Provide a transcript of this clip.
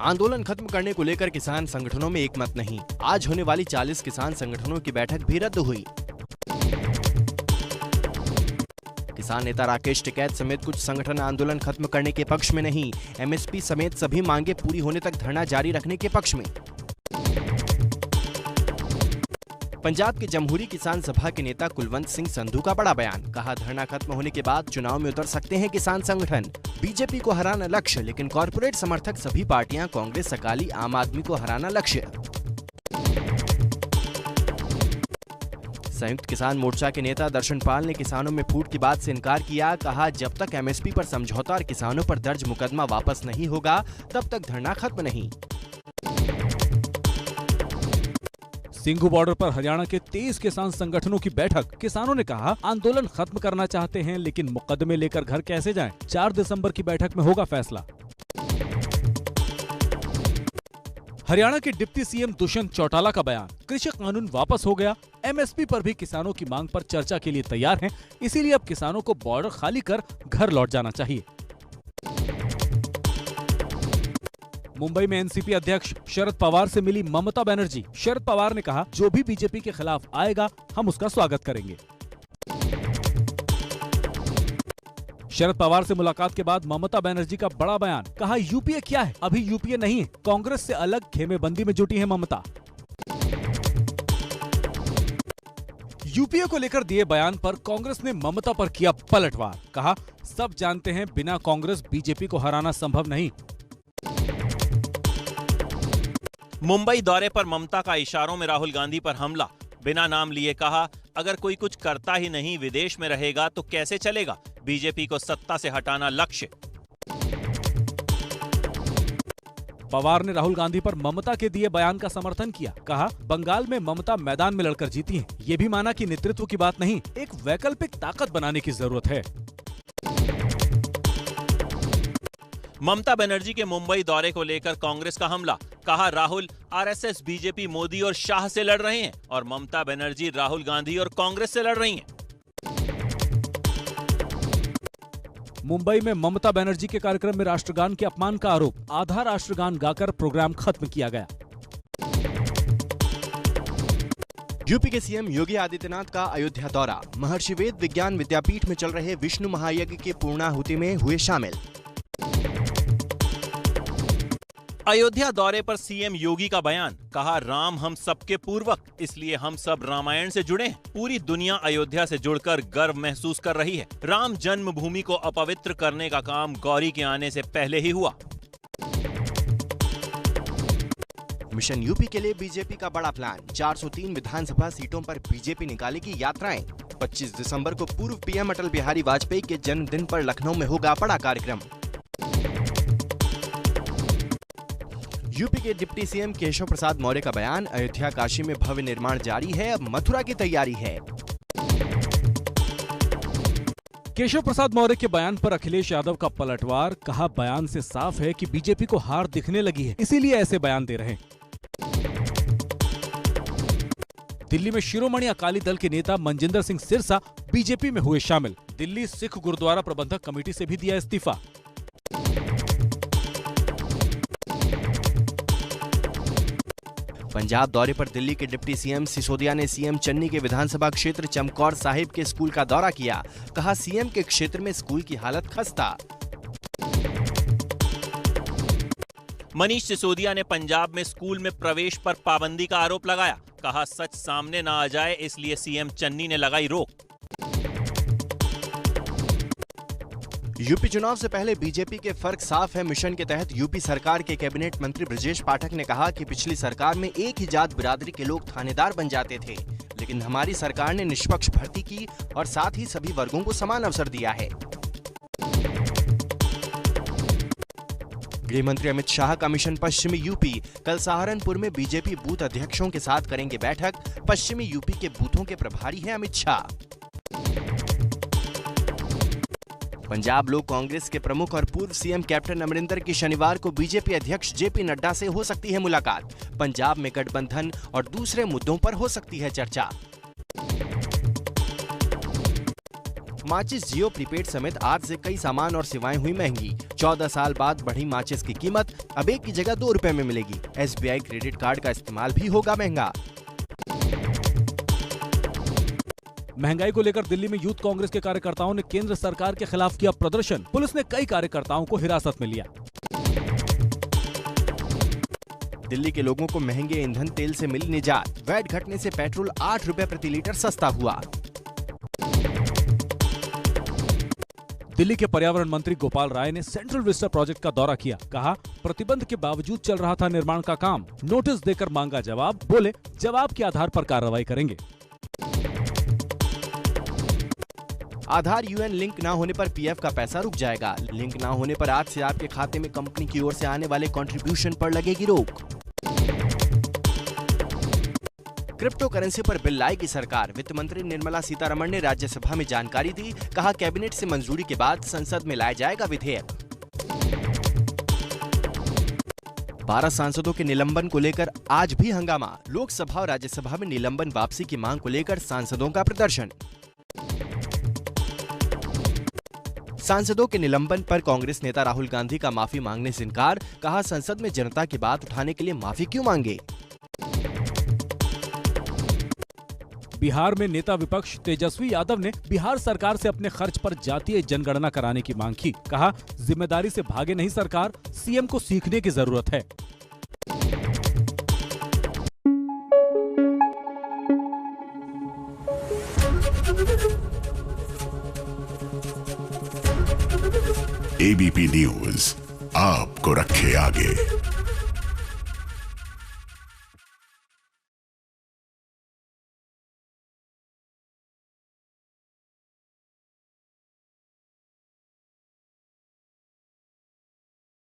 आंदोलन खत्म करने को लेकर किसान संगठनों में एक मत नहीं। आज होने वाली 40 किसान संगठनों की बैठक भी रद्द हुई। किसान नेता राकेश टिकैत समेत कुछ संगठन आंदोलन खत्म करने के पक्ष में नहीं, एमएसपी समेत सभी मांगे पूरी होने तक धरना जारी रखने के पक्ष में। पंजाब के जमहूरी किसान सभा के नेता कुलवंत सिंह संधू का बड़ा बयान, कहा धरना खत्म होने के बाद चुनाव में उतर सकते हैं किसान संगठन। बीजेपी को हराना लक्ष्य, लेकिन कॉर्पोरेट समर्थक सभी पार्टियां कांग्रेस, अकाली, आम आदमी को हराना लक्ष्य। संयुक्त किसान मोर्चा के नेता दर्शन पाल ने किसानों में फूट की बात से इनकार किया, कहा जब तक एमएसपी पर समझौता और किसानों पर दर्ज मुकदमा वापस नहीं होगा तब तक धरना खत्म नहीं। सिंघू बॉर्डर पर हरियाणा के 23 किसान संगठनों की बैठक। किसानों ने कहा आंदोलन खत्म करना चाहते हैं, लेकिन मुकदमे लेकर घर कैसे जाएं? 4 दिसंबर की बैठक में होगा फैसला। हरियाणा के डिप्टी सीएम दुष्यंत चौटाला का बयान, कृषि कानून वापस हो गया, एमएसपी पर भी किसानों की मांग पर चर्चा के लिए तैयार हैं, इसीलिए अब किसानों को बॉर्डर खाली कर घर लौट जाना चाहिए। मुंबई में एनसीपी अध्यक्ष शरद पवार से मिली ममता बनर्जी। शरद पवार ने कहा जो भी बीजेपी के खिलाफ आएगा हम उसका स्वागत करेंगे। शरद पवार से मुलाकात के बाद ममता बनर्जी का बड़ा बयान, कहा यूपीए क्या है, अभी यूपीए नहीं है, कांग्रेस से अलग खेमेबंदी में जुटी है ममता। यूपीए को लेकर दिए बयान पर कांग्रेस ने ममता पर किया पलटवार, कहा सब जानते हैं बिना कांग्रेस बीजेपी को हराना संभव नहीं। मुंबई दौरे पर ममता का इशारों में राहुल गांधी पर हमला, बिना नाम लिए कहा अगर कोई कुछ करता ही नहीं विदेश में रहेगा तो कैसे चलेगा, बीजेपी को सत्ता से हटाना लक्ष्य। पवार ने राहुल गांधी पर ममता के दिए बयान का समर्थन किया, कहा बंगाल में ममता मैदान में लड़कर जीती हैं, ये भी माना कि नेतृत्व की बात नहीं, एक वैकल्पिक ताकत बनाने की जरूरत है। ममता बनर्जी के मुंबई दौरे को लेकर कांग्रेस का हमला, कहा राहुल आरएसएस, बीजेपी, मोदी और शाह से लड़ रहे हैं और ममता बनर्जी राहुल गांधी और कांग्रेस से लड़ रही हैं। मुंबई में ममता बनर्जी के कार्यक्रम में राष्ट्रगान के अपमान का आरोप, आधा राष्ट्रगान गाकर प्रोग्राम खत्म किया गया। यूपी के सीएम योगी आदित्यनाथ का अयोध्या दौरा, महर्षि वेद विज्ञान विद्यापीठ में चल रहे विष्णु महायज्ञ के पूर्णाहुति में हुए शामिल। अयोध्या दौरे पर सीएम योगी का बयान, कहा राम हम सबके पूर्वक, इसलिए हम सब रामायण से जुड़े हैं, पूरी दुनिया अयोध्या से जुड़कर गर्व महसूस कर रही है, राम जन्मभूमि को अपवित्र करने का काम गौरी के आने से पहले ही हुआ। मिशन यूपी के लिए बीजेपी का बड़ा प्लान, 403 विधानसभा सीटों पर बीजेपी निकालेगी यात्राएं। 25 दिसंबर को पूर्व पीएम अटल बिहारी वाजपेयी के जन्मदिन पर लखनऊ में होगा बड़ा कार्यक्रम। यूपी के डिप्टी सीएम केशव प्रसाद मौर्य का बयान, अयोध्या काशी में भव्य निर्माण जारी है, अब मथुरा की तैयारी है। केशव प्रसाद मौर्य के बयान पर अखिलेश यादव का पलटवार, कहा बयान से साफ है कि बीजेपी को हार दिखने लगी है, इसीलिए ऐसे बयान दे रहे हैं। दिल्ली में शिरोमणि अकाली दल के नेता मनजिंदर सिंह सिरसा बीजेपी में हुए शामिल, दिल्ली सिख गुरुद्वारा प्रबंधक कमेटी से भी दिया इस्तीफा। पंजाब दौरे पर दिल्ली के डिप्टी सीएम सिसोदिया ने सीएम चन्नी के विधानसभा क्षेत्र चमकौर साहिब के स्कूल का दौरा किया, कहा सीएम के क्षेत्र में स्कूल की हालत खस्ता। मनीष सिसोदिया ने पंजाब में स्कूल में प्रवेश पर पाबंदी का आरोप लगाया, कहा सच सामने न आ जाए इसलिए सीएम चन्नी ने लगाई रोक। यूपी चुनाव से पहले बीजेपी के फर्क साफ है, मिशन के तहत यूपी सरकार के कैबिनेट मंत्री ब्रजेश पाठक ने कहा कि पिछली सरकार में एक ही जात बिरादरी के लोग थानेदार बन जाते थे, लेकिन हमारी सरकार ने निष्पक्ष भर्ती की और साथ ही सभी वर्गों को समान अवसर दिया है। गृह मंत्री अमित शाह का मिशन पश्चिमी यूपी, कल सहारनपुर में बीजेपी बूथ अध्यक्षों के साथ करेंगे बैठक, पश्चिमी यूपी के बूथों के प्रभारी हैं अमित शाह। पंजाब लोक कांग्रेस के प्रमुख और पूर्व सीएम कैप्टन अमरिंदर की शनिवार को बीजेपी अध्यक्ष जेपी नड्डा से हो सकती है मुलाकात, पंजाब में गठबंधन और दूसरे मुद्दों पर हो सकती है चर्चा। माचिस जियो प्रीपेड समेत आज से कई सामान और सेवाएं हुई महंगी। 14 साल बाद बढ़ी माचिस की कीमत अब 1 की जगह 2 रुपए में मिलेगी। SBI क्रेडिट कार्ड का इस्तेमाल भी होगा महंगा। महंगाई को लेकर दिल्ली में यूथ कांग्रेस के कार्यकर्ताओं ने केंद्र सरकार के खिलाफ किया प्रदर्शन। पुलिस ने कई कार्यकर्ताओं को हिरासत में लिया। दिल्ली के लोगों को महंगे ईंधन तेल से मिली निजात। वैट घटने से पेट्रोल 8 रुपए प्रति लीटर सस्ता हुआ। दिल्ली के पर्यावरण मंत्री गोपाल राय ने सेंट्रल विस्टा प्रोजेक्ट का दौरा किया। कहा, प्रतिबंध के बावजूद चल रहा था निर्माण का काम। नोटिस देकर मांगा जवाब। बोले, जवाब के आधार पर कार्रवाई करेंगे। आधार UN लिंक न होने पर PF का पैसा रुक जाएगा। लिंक न होने पर आज से आपके खाते में कंपनी की ओर से आने वाले कंट्रीब्यूशन पर लगेगी रोक। क्रिप्टो करेंसी पर बिल लाएगी सरकार। वित्त मंत्री निर्मला सीतारमण ने राज्यसभा में जानकारी दी। कहा, कैबिनेट से मंजूरी के बाद संसद में लाया जाएगा विधेयक। 12 सांसदों के निलंबन को लेकर आज भी हंगामा। लोकसभा और राज्यसभा में निलंबन वापसी की मांग को लेकर सांसदों का प्रदर्शन। सांसदों के निलंबन पर कांग्रेस नेता राहुल गांधी का माफी मांगने से इनकार। कहा, संसद में जनता की बात उठाने के लिए माफी क्यों मांगे। बिहार में नेता विपक्ष तेजस्वी यादव ने बिहार सरकार से अपने खर्च पर जातीय जनगणना कराने की मांग की। कहा, जिम्मेदारी से भागे नहीं सरकार, सीएम को सीखने की जरूरत है। ABP न्यूज आपको रखे आगे।